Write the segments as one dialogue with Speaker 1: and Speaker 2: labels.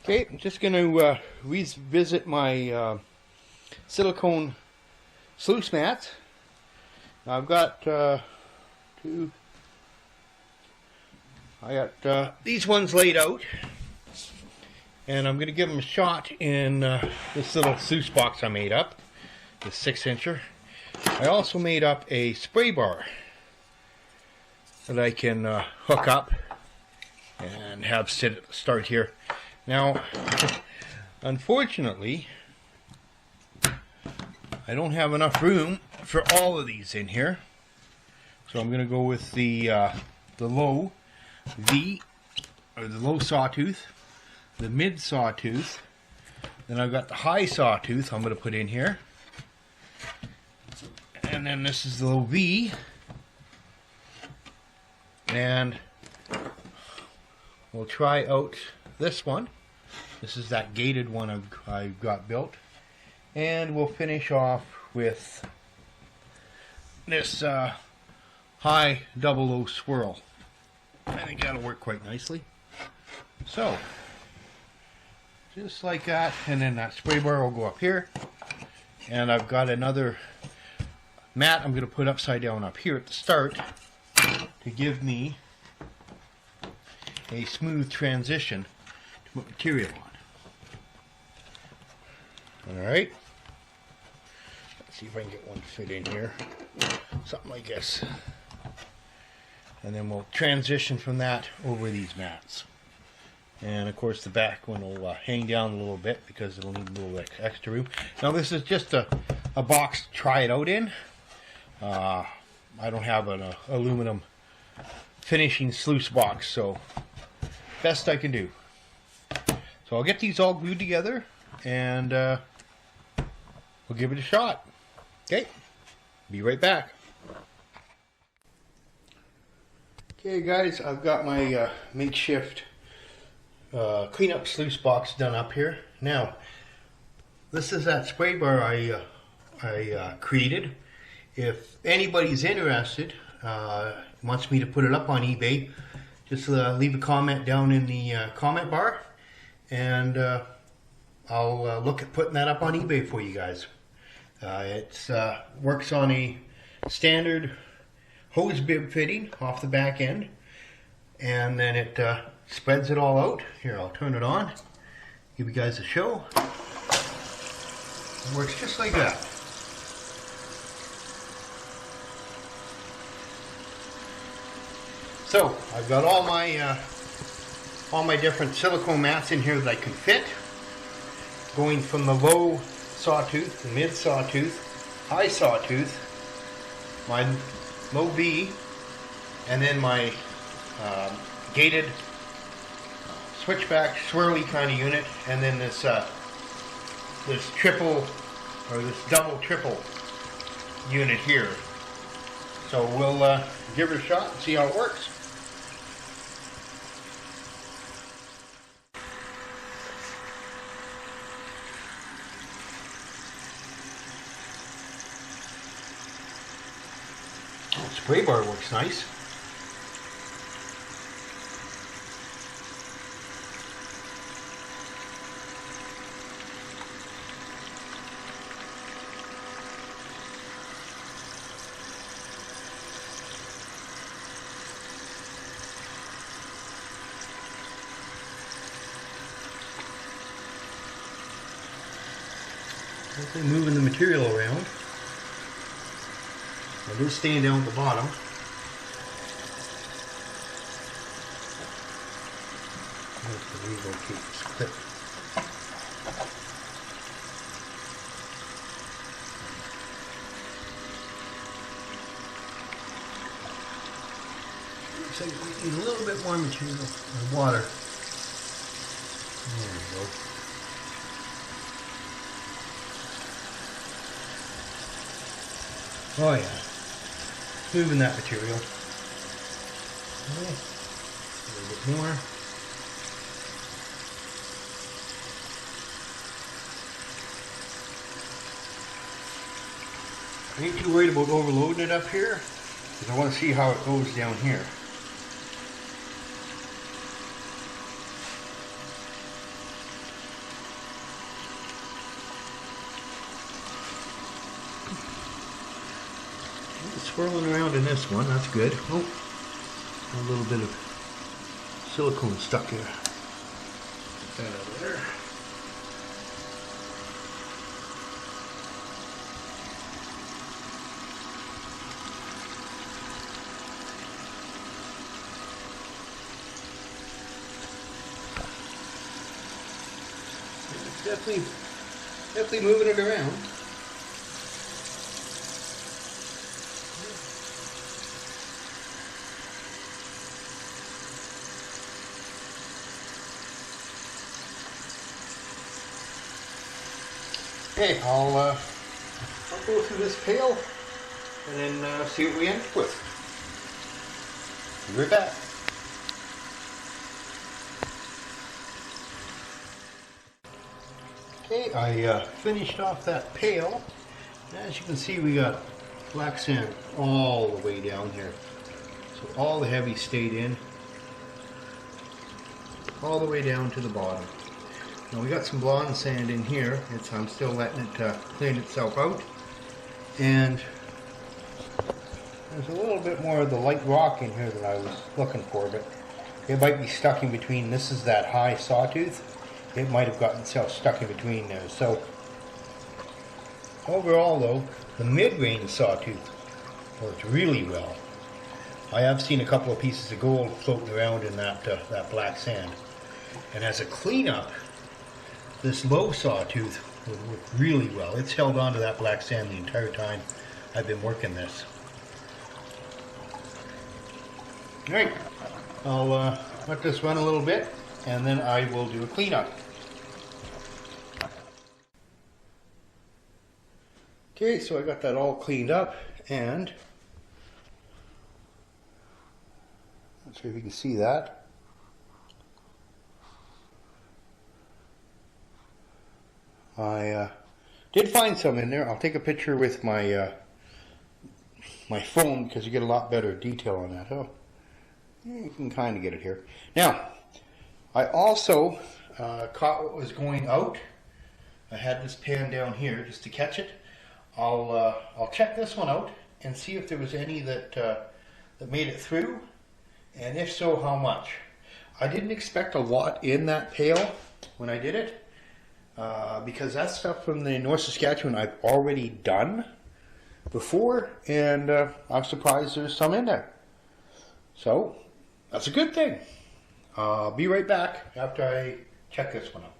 Speaker 1: Okay, I'm just going to revisit my silicone sluice mats. I've got these ones laid out, and I'm going to give them a shot in this little sluice box I made up, this 6-incher. I also made up a spray bar that I can hook up and have sit at the start here. Now, unfortunately, I don't have enough room for all of these in here, so I'm going to go with the low V, or the low sawtooth, the mid sawtooth, then I've got the high sawtooth I'm going to put in here, and then this is the low V, and we'll try out this one. This is that gated one I've got built, and we'll finish off with this high double O swirl. I think that'll work quite nicely. So, just like that, and then that spray bar will go up here, and I've got another mat I'm going to put upside down up here at the start to give me a smooth transition to put material on. Alright, let's see if I can get one to fit in here, something like this, and then we'll transition from that over these mats. And of course the back one will hang down a little bit because it'll need a little extra room. Now this is just a box to try it out in. I don't have an aluminum finishing sluice box, so best I can do. So I'll get these all glued together and we'll give it a shot. Okay, be right back. Okay guys, I've got my makeshift cleanup sluice box done up here. Now, this is that spray bar I created. If anybody's interested, wants me to put it up on eBay, just leave a comment down in the comment bar, and I'll look at putting that up on eBay for you guys. It works on a standard hose bib fitting off the back end, and then it spreads it all out. Here, I'll turn it on, give you guys a show. It works just like that. So I've got all my different silicone mats in here that I can fit, going from the low sawtooth, the mid sawtooth, high sawtooth, my low V, and then my gated switchback swirly kind of unit, and then this this triple or this double triple unit here. So we'll give it a shot and see how it works. Spray bar works nice. Okay, moving the material around. It is staying down at the bottom. Relocate this clip. Looks like we need a little bit more material or water. There we go. Oh yeah. Moving that material. Okay. A little bit more. I ain't too worried about overloading it up here, because I want to see how it goes down here. swirling around in this one. That's good. Oh, a little bit of silicone stuck here. Get that out of there. Definitely moving it around. Okay, I'll go through this pail and then see what we end up with. Be right back. Okay, I finished off that pail. As you can see, we got black sand all the way down here. So all the heavy stayed in, all the way down to the bottom. Now we got some blonde sand in here. I'm still letting it clean itself out. And there's a little bit more of the light rock in here than I was looking for, but it might be stuck in between. This is that high sawtooth. It might have gotten itself stuck in between there. So overall though, the mid-range sawtooth worked really well. I have seen a couple of pieces of gold floating around in that black sand. And as a cleanup, this low sawtooth would work really well. It's held on to that black sand the entire time I've been working this. Alright, I'll let this run a little bit and then I will do a cleanup. Okay, so I got that all cleaned up, and not sure if you can see that. I did find some in there. I'll take a picture with my my phone because you get a lot better detail on that. Oh, you can kind of get it here. Now, I also caught what was going out. I had this pan down here just to catch it. I'll check this one out and see if there was any that that made it through, and if so, how much. I didn't expect a lot in that pail when I did it. Because that stuff from the North Saskatchewan I've already done before, and I'm surprised there's some in there. So, that's a good thing. I'll be right back after I check this one out.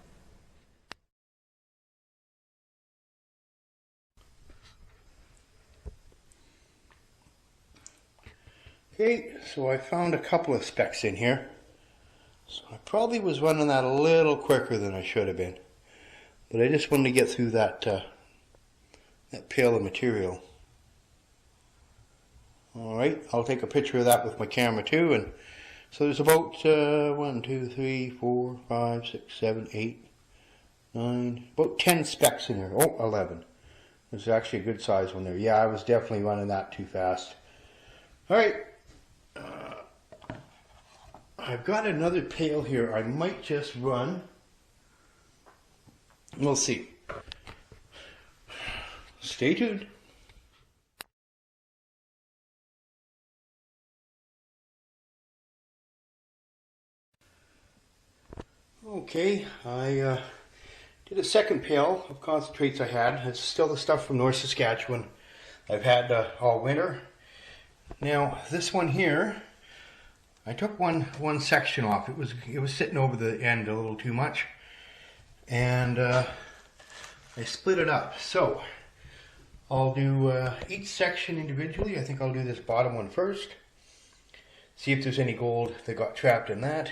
Speaker 1: Okay, so I found a couple of specks in here. So I probably was running that a little quicker than I should have been. But I just wanted to get through that that pail of material. Alright, I'll take a picture of that with my camera too. And so there's about 1, 2, 3, 4, 5, 6, 7, 8, 9, about 10 specks in there. Oh, 11. There's actually a good size one there. Yeah, I was definitely running that too fast. Alright. I've got another pail here. I might just run. We'll see. Stay tuned. Okay, I did a second pail of concentrates I had. It's still the stuff from North Saskatchewan I've had all winter. Now, this one here, I took one section off. It was sitting over the end a little too much. And I split it up. So I'll do each section individually. I think I'll do this bottom one first. See if there's any gold that got trapped in that,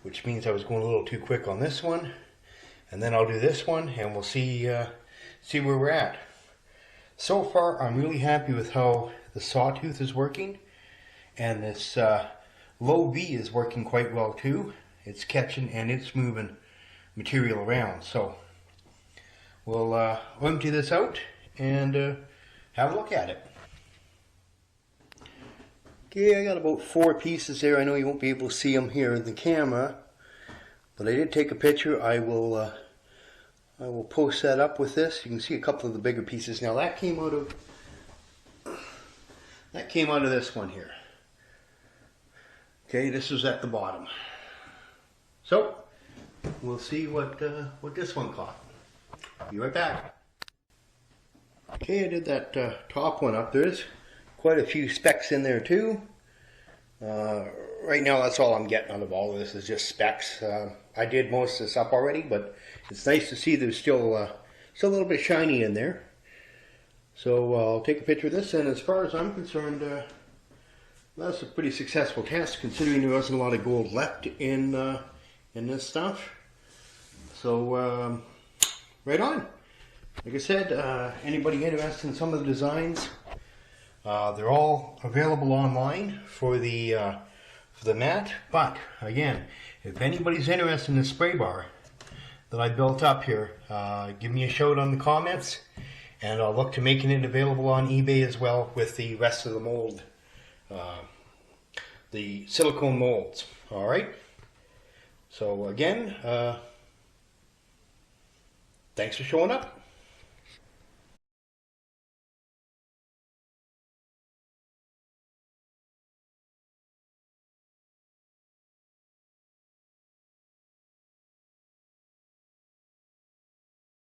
Speaker 1: which means I was going a little too quick on this one. And then I'll do this one, and we'll see where we're at. So far, I'm really happy with how the sawtooth is working, and this low V is working quite well too. It's catching and it's moving material around. So we'll empty this out and have a look at it. Okay, I got about 4 pieces there. I know you won't be able to see them here in the camera, but I did take a picture. I will post that up with this. You can see a couple of the bigger pieces. Now that came out that came out of this one here. Okay, this was at the bottom. So, we'll see what this one caught. Be right back. Okay, I did that top one up. There's quite a few specks in there too. Right now that's all I'm getting out of all of this is just specks. I did most of this up already, but it's nice to see there's still a little bit shiny in there. So I'll take a picture of this, and as far as I'm concerned, that's a pretty successful test considering there wasn't a lot of gold left in this stuff. So right on. Like I said, anybody interested in some of the designs, they're all available online for the mat. But again, if anybody's interested in the spray bar that I built up here, give me a shout on the comments, and I'll look to making it available on eBay as well with the rest of the mold, the silicone molds. All right. So again, thanks for showing up.